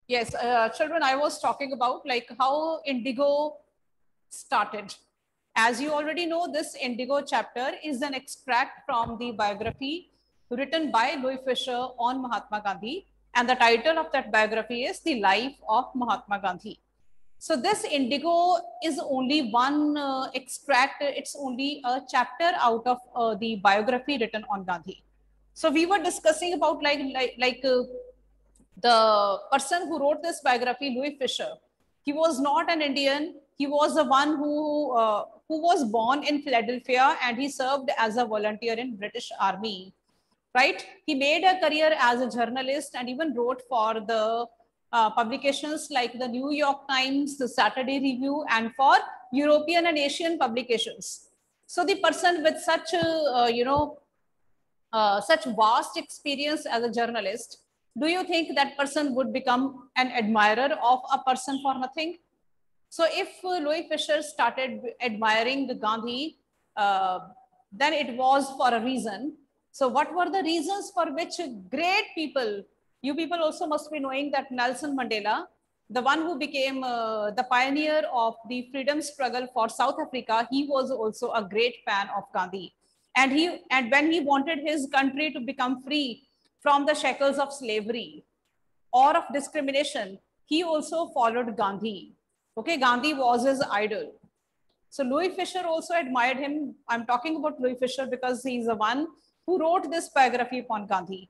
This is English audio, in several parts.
Yes, children, I was talking about like how Indigo started. As you already know, this Indigo chapter is an extract from the biography written by Louis Fisher on Mahatma Gandhi. And the title of that biography is The Life of Mahatma Gandhi. So this Indigo is only one extract. It's only a chapter out of the biography written on Gandhi. So we were discussing about the person who wrote this biography, Louis Fisher. He was not an Indian. He was the one who was born in Philadelphia, and he served as a volunteer in British Army. Right? He made a career as a journalist and even wrote for the publications like the New York Times, the Saturday Review, and for European and Asian publications. So the person with such such vast experience as a journalist, do you think that person would become an admirer of a person for nothing? So if Louis Fisher started admiring the Gandhi, then it was for a reason. So what were the reasons for which great people, you people also must be knowing that Nelson Mandela, the one who became the pioneer of the freedom struggle for South Africa, he was also a great fan of Gandhi. And when he wanted his country to become free from the shackles of slavery or of discrimination, he also followed Gandhi. Okay, Gandhi was his idol. So Louis Fisher also admired him. I'm talking about Louis Fisher because he's the one who wrote this biography upon Gandhi.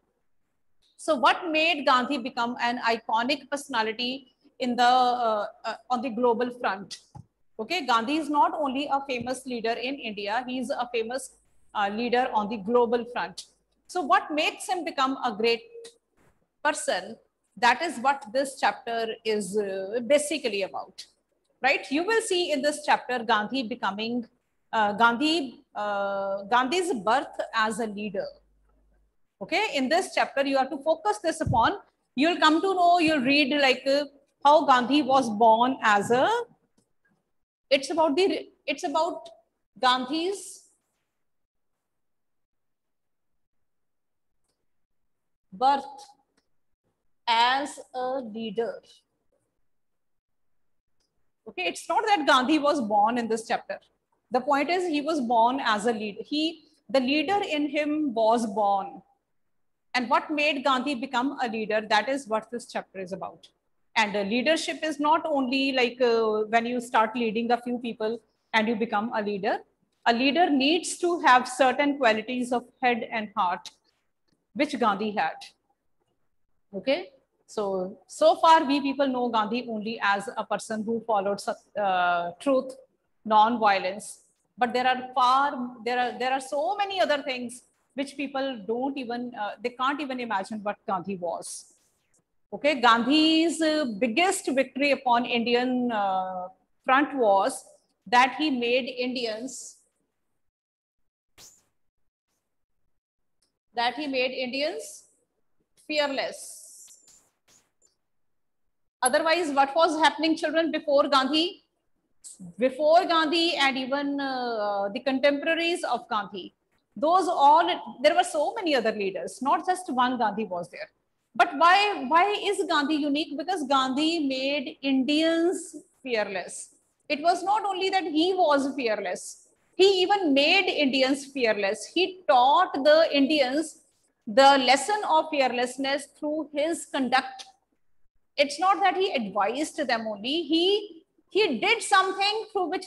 So what made Gandhi become an iconic personality in the on the global front? Okay, Gandhi is not only a famous leader in India, he is a famous leader on the global front. So what makes him become a great person? That is what this chapter is basically about, right? You will see in this chapter Gandhi becoming Gandhi's birth as a leader. Okay, in this chapter you have to focus this upon. You'll come to know, you'll read like how Gandhi was born as a, it's about Gandhi's birth as a leader. Okay, it's not that Gandhi was born in this chapter. The point is he was born as a leader. The leader in him was born. And what made Gandhi become a leader? That is what this chapter is about. And leadership is not only like when you start leading a few people and you become a leader. A leader needs to have certain qualities of head and heart, which Gandhi had. Okay, so far we people know Gandhi only as a person who followed truth, non-violence. But there are so many other things which people don't even they can't even imagine what Gandhi was. Okay, Gandhi's biggest victory upon Indian front was that he made Indians fearless. Otherwise, what was happening, children, before Gandhi? Before Gandhi and even the contemporaries of Gandhi, there were so many other leaders, not just one Gandhi was there. But why is Gandhi unique? Because Gandhi made Indians fearless. It was not only that he was fearless, he even made Indians fearless. He taught the Indians the lesson of fearlessness through his conduct. It's not that he advised them only, he did something through which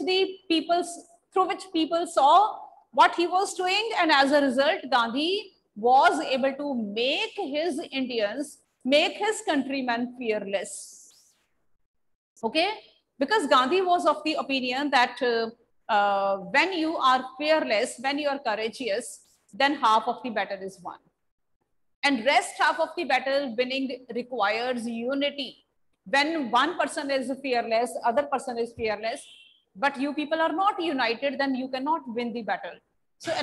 people saw what he was doing, and as a result Gandhi was able to make his countrymen fearless. Okay, because Gandhi was of the opinion that when you are fearless, when you are courageous, then half of the battle is won, and rest half of the battle winning requires unity. When one person is fearless, other person is fearless, but you people are not united, then you cannot win the battle. So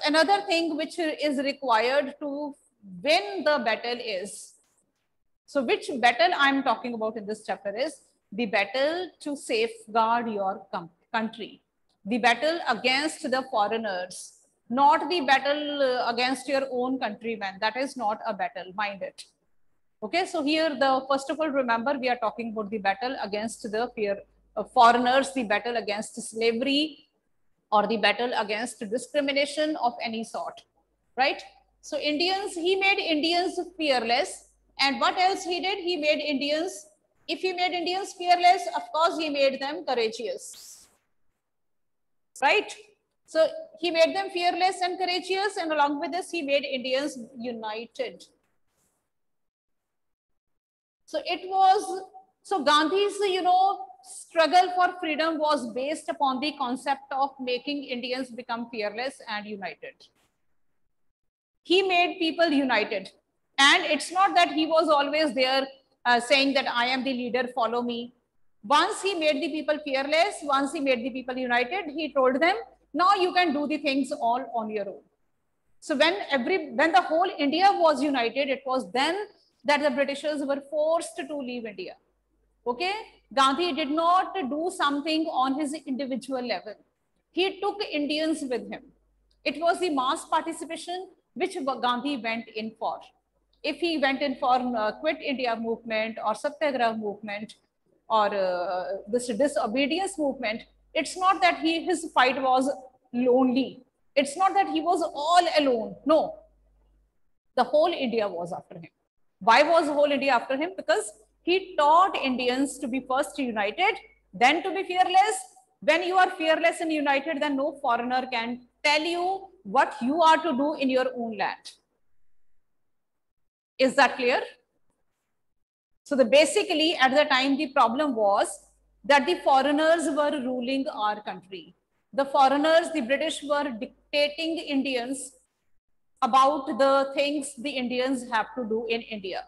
another thing which is required to win the battle is, so which battle I'm talking about in this chapter is the battle to safeguard your country, the battle against the foreigners, not the battle against your own countrymen. That is not a battle, mind it. Okay, so here first of all, remember we are talking about the battle against the fear of foreigners, the battle against slavery, or the battle against discrimination of any sort, right? So Indians, he made Indians fearless. And what else he did? He made Indians, if he made Indians fearless, of course, he made them courageous, right? So he made them fearless and courageous. And along with this, he made Indians united. So it was, so Gandhi's, struggle for freedom was based upon the concept of making Indians become fearless and united. He made people united. And it's not that he was always there saying that I am the leader, follow me. Once he made the people fearless, once he made the people united, he told them, now you can do the things all on your own. So when the whole India was united, it was then that the Britishers were forced to leave India. Okay, Gandhi did not do something on his individual level. He took Indians with him. It was the mass participation which Gandhi went in for. If he went in for Quit India movement or Satyagraha movement or this disobedience movement, it's not that his fight was lonely. It's not that he was all alone. No, the whole India was after him. Why was whole India after him? Because he taught Indians to be first united, then to be fearless. When you are fearless and united, then no foreigner can tell you what you are to do in your own land. Is that clear? So basically at the time, the problem was that the foreigners were ruling our country. The foreigners, the British, were dictating Indians about the things the Indians have to do in India,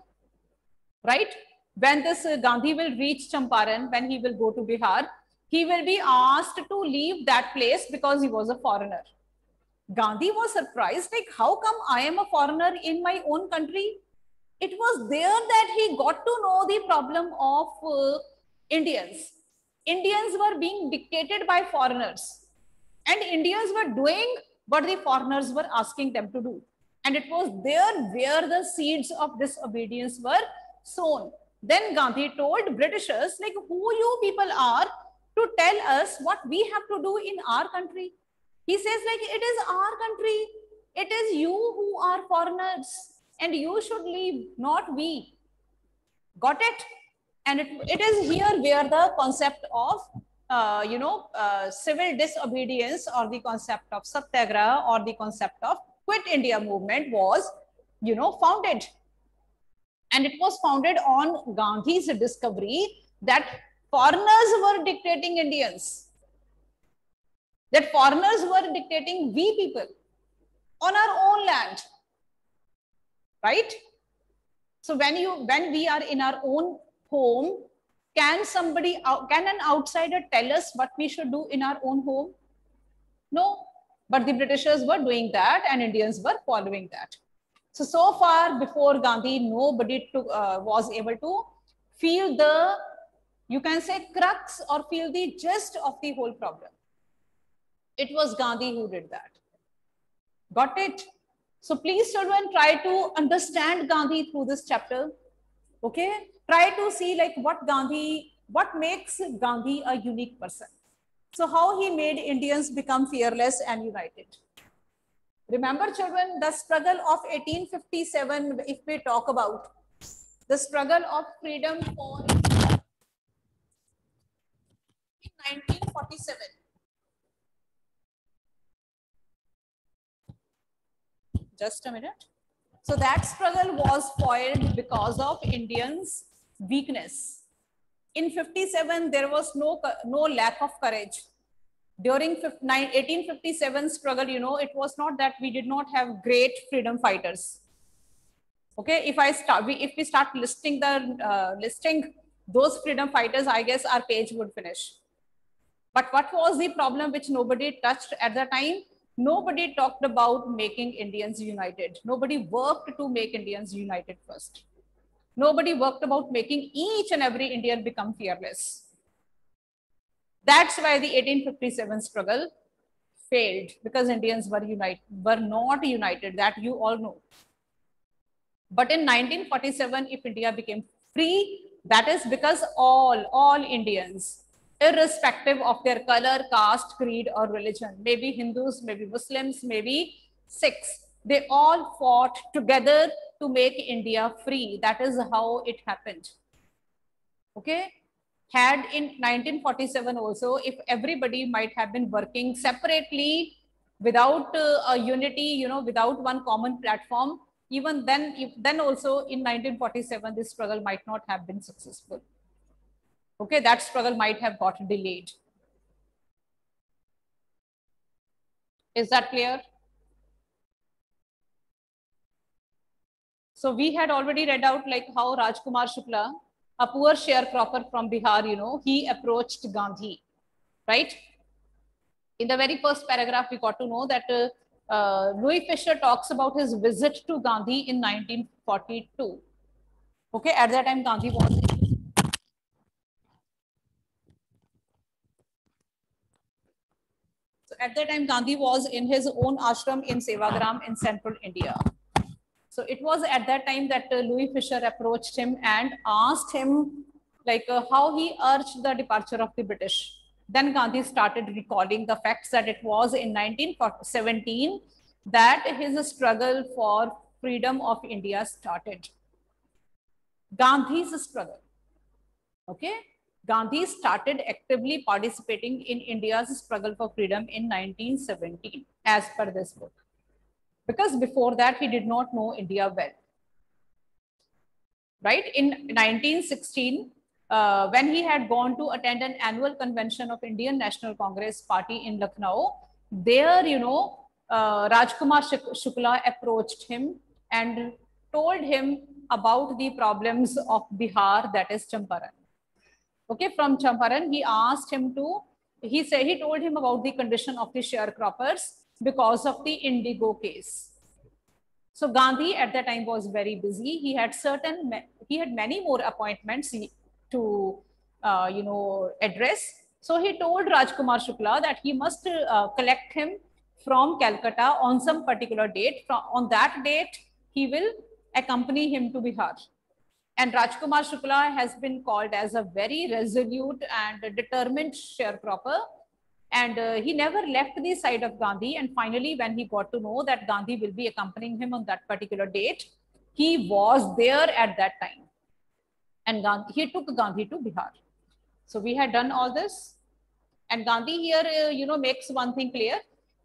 right? When this Gandhi will reach Champaran, when he will go to Bihar, he will be asked to leave that place because he was a foreigner. Gandhi was surprised, like, how come I am a foreigner in my own country? It was there that he got to know the problem of Indians. Indians were being dictated by foreigners, and Indians were doing what the foreigners were asking them to do. And it was there where the seeds of disobedience were sown. Then Gandhi told Britishers, like, who you people are to tell us what we have to do in our country. He says, like, it is our country. It is you who are foreigners and you should leave, not we. Got it? And it is here where the concept of civil disobedience or the concept of Satyagraha or the concept of Quit India movement was, founded. And it was founded on Gandhi's discovery that foreigners were dictating Indians, that foreigners were dictating we people on our own land, right? So when we are in our own home, can an outsider tell us what we should do in our own home? No, but the Britishers were doing that and Indians were following that. So far before Gandhi, nobody was able to feel the, you can say, crux or feel the gist of the whole problem. It was Gandhi who did that. Got it? So please, children, try to understand Gandhi through this chapter. Okay? Try to see like what makes Gandhi a unique person. So how he made Indians become fearless and united. Remember, children, the struggle of 1857, if we talk about the struggle of freedom for in 1947. Just a minute. So that struggle was foiled because of Indians' weakness. In 57, there was no lack of courage. During 1857 struggle, it was not that we did not have great freedom fighters. Okay, if we start listing those freedom fighters, I guess our page would finish. But what was the problem which nobody touched at the time? Nobody talked about making Indians united. Nobody worked to make Indians united first. Nobody worked about making each and every Indian become fearless. That's why the 1857 struggle failed, because Indians were not united. That you all know. But in 1947, if India became free, that is because all Indians, irrespective of their color, caste, creed, or religion, maybe Hindus, maybe Muslims, maybe Sikhs, they all fought together to make India free. That is how it happened. Okay. Had in 1947 also, if everybody might have been working separately without a unity, without one common platform, even then also in 1947, this struggle might not have been successful. Okay, that struggle might have got delayed. Is that clear? So we had already read out like how Rajkumar Shukla, a poor sharecropper from Bihar, he approached Gandhi, right? In the very first paragraph, we got to know that Louis Fisher talks about his visit to Gandhi in 1942. Okay, at that time, Gandhi was. So at that time, Gandhi was in his own ashram in Sevagram in central India. So it was at that time that Louis Fisher approached him and asked him like how he urged the departure of the British. Then Gandhi started recalling the facts that it was in 1917 that his struggle for freedom of India started. Gandhi's struggle. Okay. Gandhi started actively participating in India's struggle for freedom in 1917, as per this book. Because before that, he did not know India well. Right? In 1916, when he had gone to attend an annual convention of Indian National Congress Party in Lucknow, there, Rajkumar Shukla approached him and told him about the problems of Bihar, that is Champaran. Okay, from Champaran, he asked him to, he told him about the condition of the sharecroppers because of the indigo case. So Gandhi at that time was very busy. He had many more appointments to, address. So he told Rajkumar Shukla that he must collect him from Calcutta on some particular date. On that date, he will accompany him to Bihar. And Rajkumar Shukla has been called as a very resolute and determined sharecropper. And he never left the side of Gandhi. And finally, when he got to know that Gandhi will be accompanying him on that particular date, he was there at that time. And he took Gandhi to Bihar. So we had done all this. And Gandhi here, makes one thing clear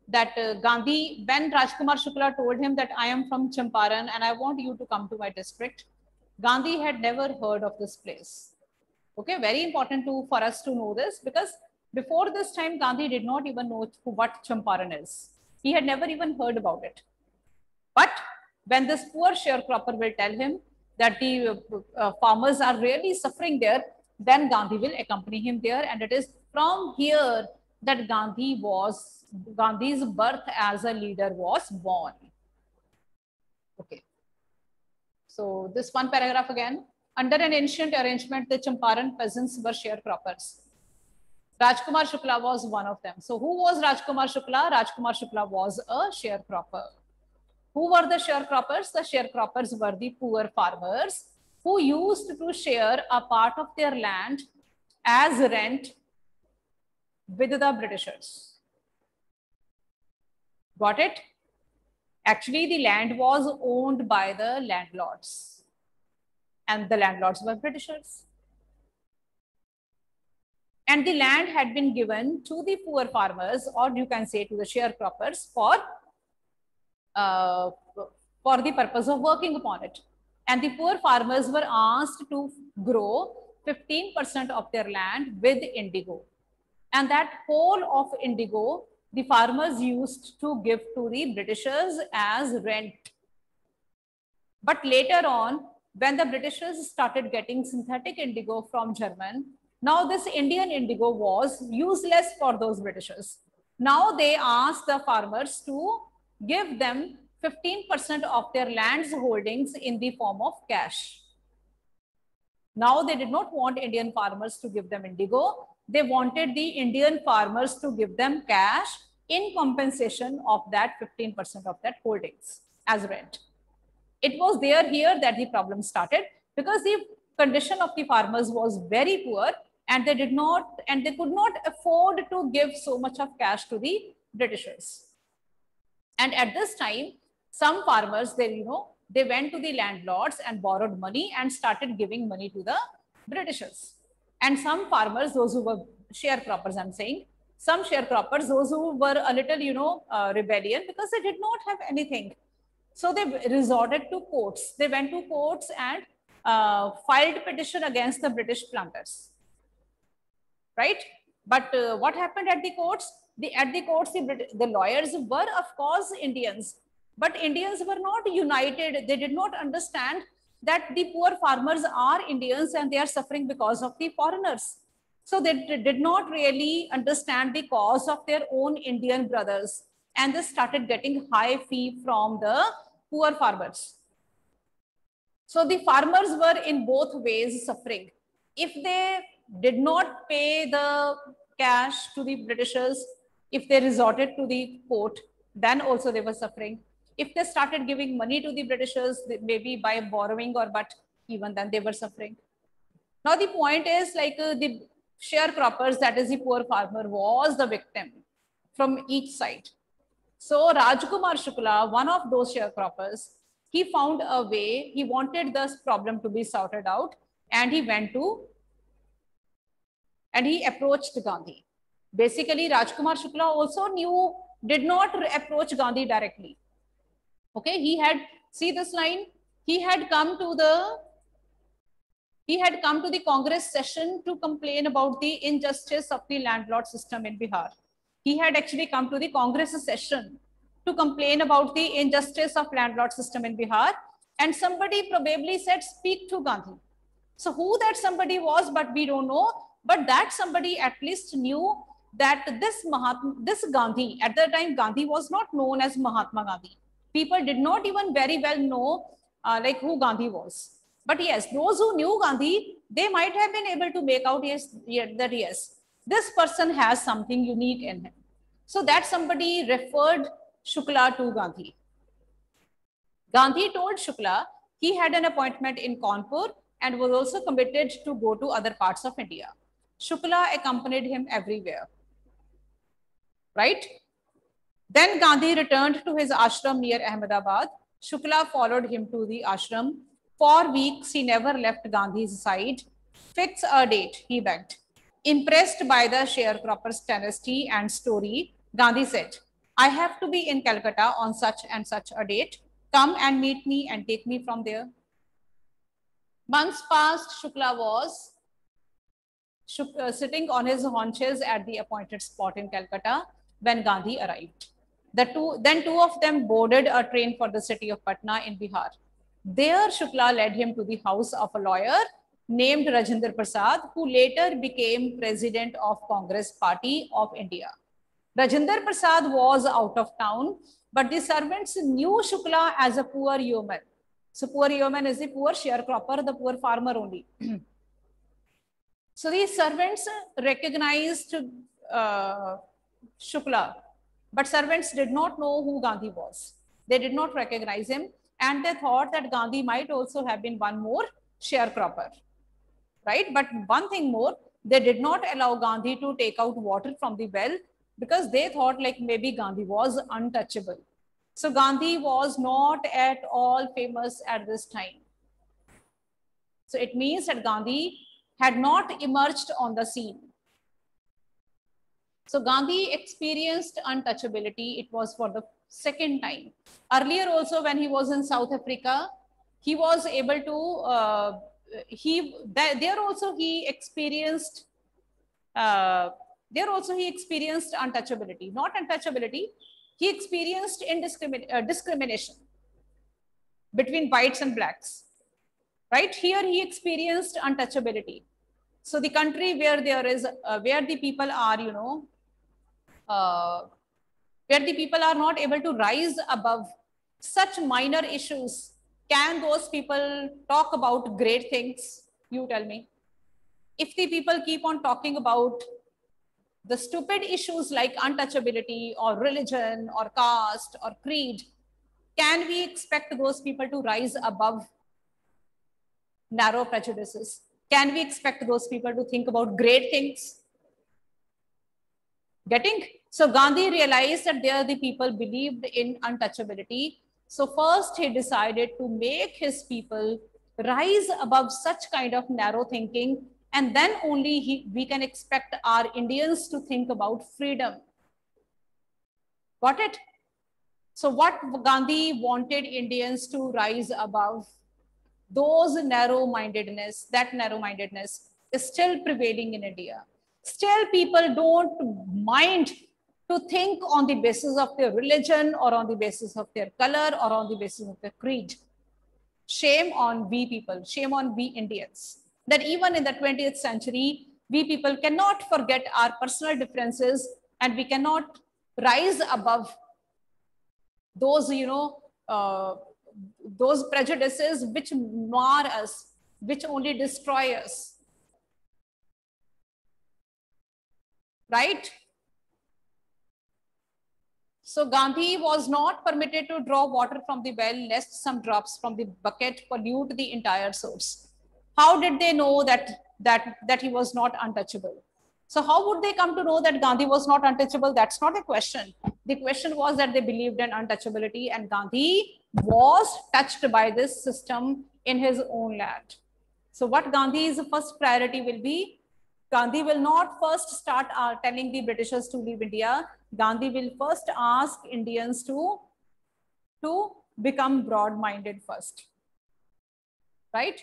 that Gandhi, when Rajkumar Shukla told him that I am from Champaran and I want you to come to my district, Gandhi had never heard of this place. Okay, very important for us to know this, because before this time, Gandhi did not even know what Champaran is. He had never even heard about it. But when this poor sharecropper will tell him that the farmers are really suffering there, then Gandhi will accompany him there. And it is from here that Gandhi's birth as a leader was born. Okay. So this one paragraph again. Under an ancient arrangement, the Champaran peasants were sharecroppers. Rajkumar Shukla was one of them. So who was Rajkumar Shukla? Rajkumar Shukla was a sharecropper. Who were the sharecroppers? The sharecroppers were the poor farmers who used to share a part of their land as rent with the Britishers. Got it? Actually, the land was owned by the landlords, and the landlords were Britishers. And the land had been given to the poor farmers, or you can say to the sharecroppers, for the purpose of working upon it. And the poor farmers were asked to grow 15% of their land with indigo. And that whole of indigo, the farmers used to give to the Britishers as rent. But later on, when the Britishers started getting synthetic indigo from German, now this Indian indigo was useless for those Britishers. Now they asked the farmers to give them 15% of their land's holdings in the form of cash. Now they did not want Indian farmers to give them indigo. They wanted the Indian farmers to give them cash in compensation of that 15% of that holdings as rent. It was there here that the problem started, because the condition of the farmers was very poor, and they could not afford to give so much of cash to the Britishers. And at this time, some farmers, they went to the landlords and borrowed money and started giving money to the Britishers. And some farmers, those who were sharecroppers, I'm saying, some sharecroppers, those who were a little, rebellion, because they did not have anything. So they resorted to courts. They went to courts and filed petition against the British planters. Right? But what happened at the courts? The lawyers were, of course, Indians, but Indians were not united. They did not understand that the poor farmers are Indians and they are suffering because of the foreigners. So they did not really understand the cause of their own Indian brothers, and they started getting high fee from the poor farmers. So the farmers were in both ways suffering. If they did not pay the cash to the Britishers, if they resorted to the court, then also they were suffering. If they started giving money to the Britishers, maybe by borrowing, but even then they were suffering. Now the point is, like, the sharecroppers, that is the poor farmer, was the victim from each side. So Rajkumar Shukla, one of those sharecroppers, he found a way. He wanted this problem to be sorted out, and he approached Gandhi. Basically, Rajkumar Shukla also did not approach Gandhi directly. Okay, he had, see this line, he had come to the Congress session to complain about the injustice of the landlord system in Bihar. He had actually come to the Congress session to complain about the injustice of landlord system in Bihar, and somebody probably said, speak to Gandhi. So who that somebody was, but we don't know, but that somebody at least knew that this Gandhi, at the time Gandhi was not known as Mahatma Gandhi. People did not even very well know like who Gandhi was. But yes, those who knew Gandhi, they might have been able to make out yes, this person has something unique in him. So that somebody referred Shukla to Gandhi. Gandhi told Shukla he had an appointment in Kanpur and was also committed to go to other parts of India. Shukla accompanied him everywhere. Right? Then Gandhi returned to his ashram near Ahmedabad. Shukla followed him to the ashram. For weeks, he never left Gandhi's side. Fix a date, he begged. Impressed by the sharecropper's tenacity and story, Gandhi said, I have to be in Calcutta on such and such a date. Come and meet me and take me from there. Months passed. Shukla was sitting on his haunches at the appointed spot in Calcutta when Gandhi arrived. Then two of them boarded a train for the city of Patna in Bihar. There, Shukla led him to the house of a lawyer named Rajinder Prasad, who later became president of Congress Party of India. Rajinder Prasad was out of town, but the servants knew Shukla as a poor yeoman. So poor yeoman is the poor sharecropper, the poor farmer only. So these servants recognized Shukla, but servants did not know who Gandhi was. They did not recognize him, and they thought that Gandhi might also have been one more sharecropper, right? But one thing more, they did not allow Gandhi to take out water from the well because they thought like maybe Gandhi was untouchable. So Gandhi was not at all famous at this time. So it means that Gandhi had not emerged on the scene. So Gandhi experienced untouchability. It was for the second time. Earlier also, when he was in South Africa, he was able to, there also he experienced untouchability, not untouchability. He experienced discrimination between whites and blacks. Right here, he experienced untouchability. So the country where there is, where the people are, where the people are not able to rise above such minor issues, can those people talk about great things? You tell me. If the people keep on talking about the stupid issues like untouchability or religion or caste or creed, Can we expect those people to rise above narrow prejudices? Can we expect those people to think about great things? Getting? So Gandhi realized that there the people believed in untouchability. So first he decided to make his people rise above such kind of narrow thinking, and then only we can expect our Indians to think about freedom. Got it? So what Gandhi wanted Indians to rise above, those narrow-mindedness, that narrow-mindedness is still prevailing in India. Still people don't mind to think on the basis of their religion or on the basis of their color or on the basis of their creed. Shame on we people, shame on we Indians, that even in the 20th century, we people cannot forget our personal differences and we cannot rise above those, those prejudices which mar us, which only destroy us. Right? So Gandhi was not permitted to draw water from the well, lest some drops from the bucket pollute the entire source. How did they know that he was not untouchable? So how would they come to know that Gandhi was not untouchable? That's not a question. The question was that they believed in untouchability, and Gandhi was touched by this system in his own land. So what Gandhi's first priority will be? Gandhi will not first start telling the Britishers to leave India. Gandhi will first ask Indians to become broad-minded first. Right?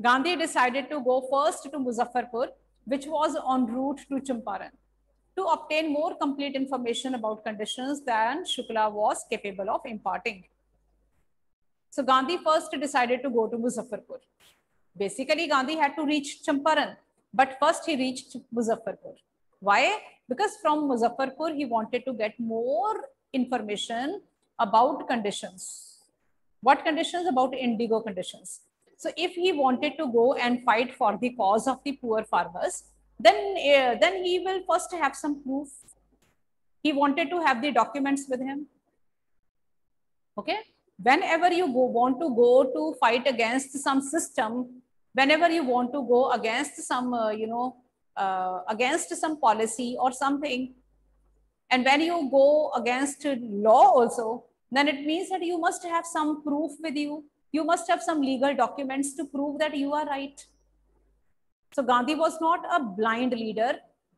Gandhi decided to go first to Muzaffarpur, which was en route to Champaran, to obtain more complete information about conditions than Shukla was capable of imparting. So Gandhi first decided to go to Muzaffarpur. Basically, Gandhi had to reach Champaran, but first he reached Muzaffarpur. Why? Because from Muzaffarpur, he wanted to get more information about conditions. What conditions? About indigo conditions. So if he wanted to go and fight for the cause of the poor farmers, then he will first have some proof. He wanted to have the documents with him. Okay. Whenever you want to go to fight against some system, whenever you want to go against some, against some policy or something, and when you go against law also, then it means that you must have some proof with you. You must have some legal documents to prove that you are right. So Gandhi was not a blind leader.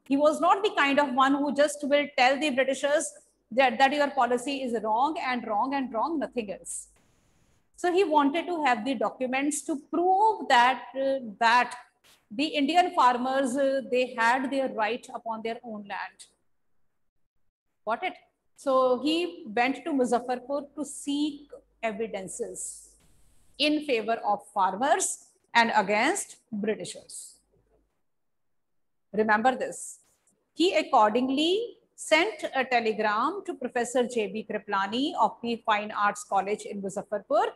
He was not the kind of one who just will tell the Britishers that your policy is wrong and wrong and wrong, nothing else. So he wanted to have the documents to prove that that the Indian farmers, they had their right upon their own land. Got it? So he went to Muzaffarpur to seek evidences in favor of farmers and against Britishers. Remember this. He accordingly sent a telegram to Professor J.B. Kriplani of the Fine Arts College in Muzaffarpur,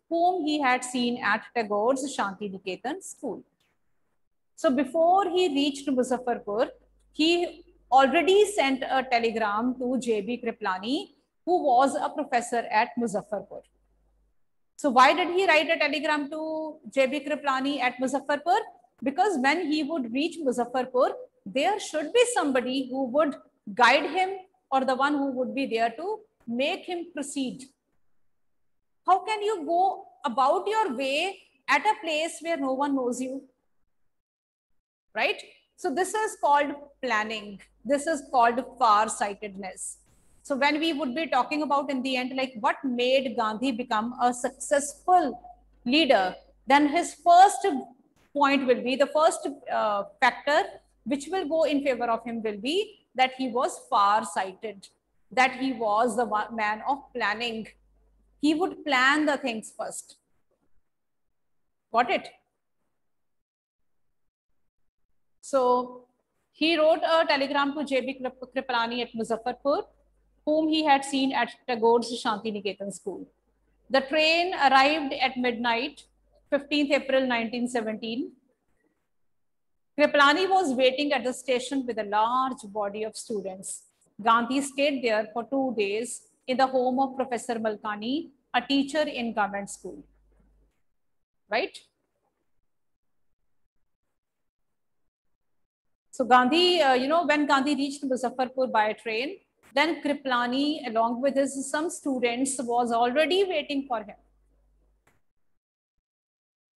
whom he had seen at Tagore's Shanti Niketan school. So before he reached Muzaffarpur, he already sent a telegram to J.B. Kriplani, who was a professor at Muzaffarpur. So why did he write a telegram to J.B. Kriplani at Muzaffarpur? Because when he would reach Muzaffarpur, there should be somebody who would guide him, or the one who would be there to make him proceed. How can you go about your way at a place where no one knows you? Right? So this is called planning. This is called far-sightedness. So when we would be talking about in the end, like what made Gandhi become a successful leader, then his first point will be, the first factor which will go in favor of him will be that he was far-sighted, that he was the man of planning. He would plan the things first. Got it? So he wrote a telegram to J.B. Kriplani at Muzaffarpur, whom he had seen at Tagore's Shanti Niketan school. The train arrived at midnight, 15th April 1917. Kriplani was waiting at the station with a large body of students. Gandhi stayed there for 2 days in the home of Professor Malkani, a teacher in government school, right? So Gandhi, when Gandhi reached Muzaffarpur by train, then Kripalani, along with his some students, was already waiting for him.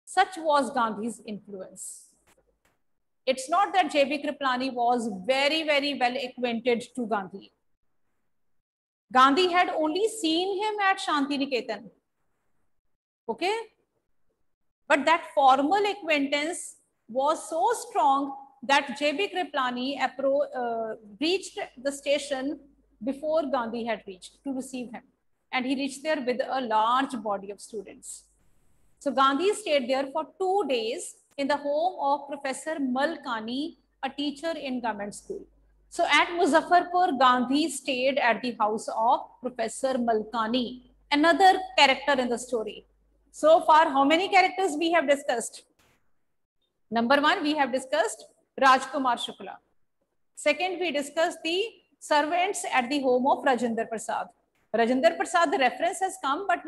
Such was Gandhi's influence. It's not that J.B. Kripalani was very, very well acquainted to Gandhi. Gandhi had only seen him at Shantiniketan. Okay? But that formal acquaintance was so strong that J.B. Kripalani reached the station before Gandhi had reached to receive him. And he reached there with a large body of students. So Gandhi stayed there for 2 days in the home of Professor Malkani, a teacher in government school. So at Muzaffarpur, Gandhi stayed at the house of Professor Malkani, another character in the story. So far, how many characters we have discussed? Number 1, we have discussed Rajkumar Shukla. Second, we discussed the servants at the home of Rajendra Prasad. Rajendra Prasad, the reference has come, but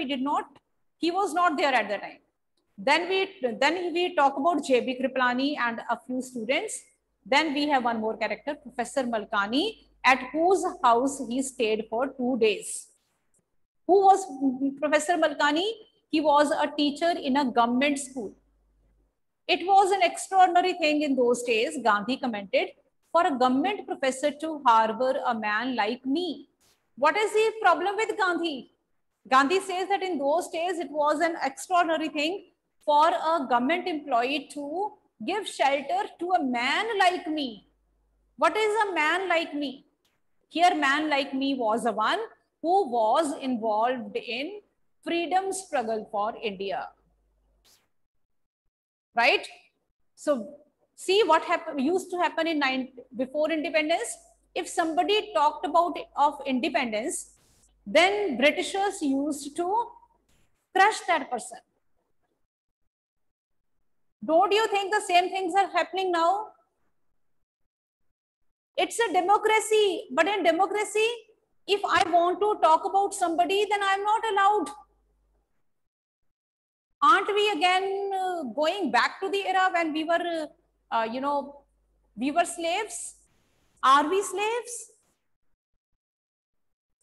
he was not there at the time. Then we talk about J.B. Kripalani and a few students. Then we have one more character, Professor Malkani, at whose house he stayed for 2 days. Who was Professor Malkani? He was a teacher in a government school. It was an extraordinary thing in those days, Gandhi commented, for a government professor to harbor a man like me. What is the problem with Gandhi? Gandhi says that in those days, it was an extraordinary thing for a government employee to give shelter to a man like me. What is a man like me? Here, man like me was the one who was involved in freedom struggle for India. Right? So see what used to happen before independence. If somebody talked about of independence, then Britishers used to crush that person. Don't you think the same things are happening now? It's a democracy, but in democracy, if I want to talk about somebody, then I'm not allowed. Aren't we again going back to the era when we were, we were slaves? Are we slaves?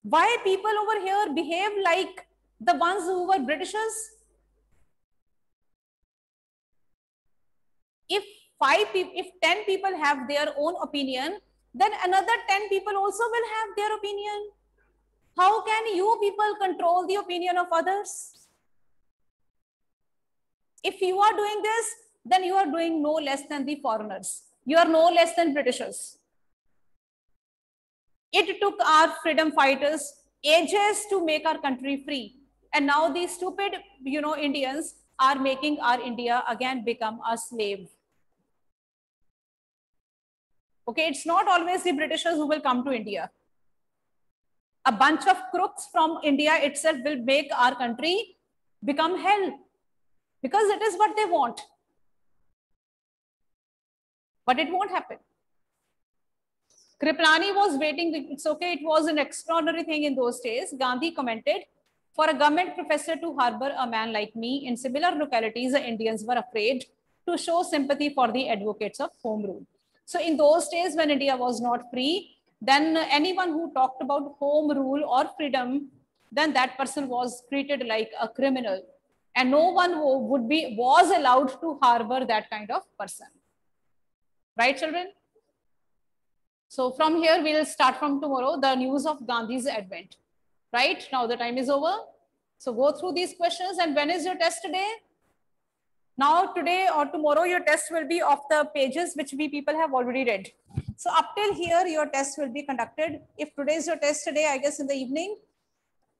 Why people over here behave like the ones who were Britishers? If 10 people have their own opinion, then another 10 people also will have their opinion. How can you people control the opinion of others? If you are doing this, then you are doing no less than the foreigners. You are no less than Britishers. It took our freedom fighters ages to make our country free. And now these stupid, Indians are making our India again become a slave. Okay, it's not always the Britishers who will come to India. A bunch of crooks from India itself will make our country become hell because it is what they want. But it won't happen. Kripalani was waiting. It's okay. It was an extraordinary thing in those days. Gandhi commented, for a government professor to harbor a man like me in similar localities, the Indians were afraid to show sympathy for the advocates of home rule. So in those days when India was not free, then anyone who talked about home rule or freedom, then that person was treated like a criminal. And no one who was allowed to harbor that kind of person. Right, children? So from here, we'll start from tomorrow, the news of Gandhi's advent. Right? Now the time is over. So go through these questions. And when is your test today? Now today or tomorrow, your test will be of the pages which we people have already read. So up till here, your test will be conducted. If today is your test today, I guess in the evening,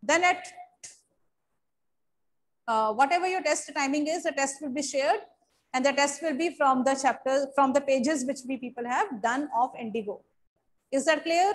then at whatever your test timing is, the test will be shared. And the test will be from the chapter, from the pages which we people have done of Indigo. Is that clear?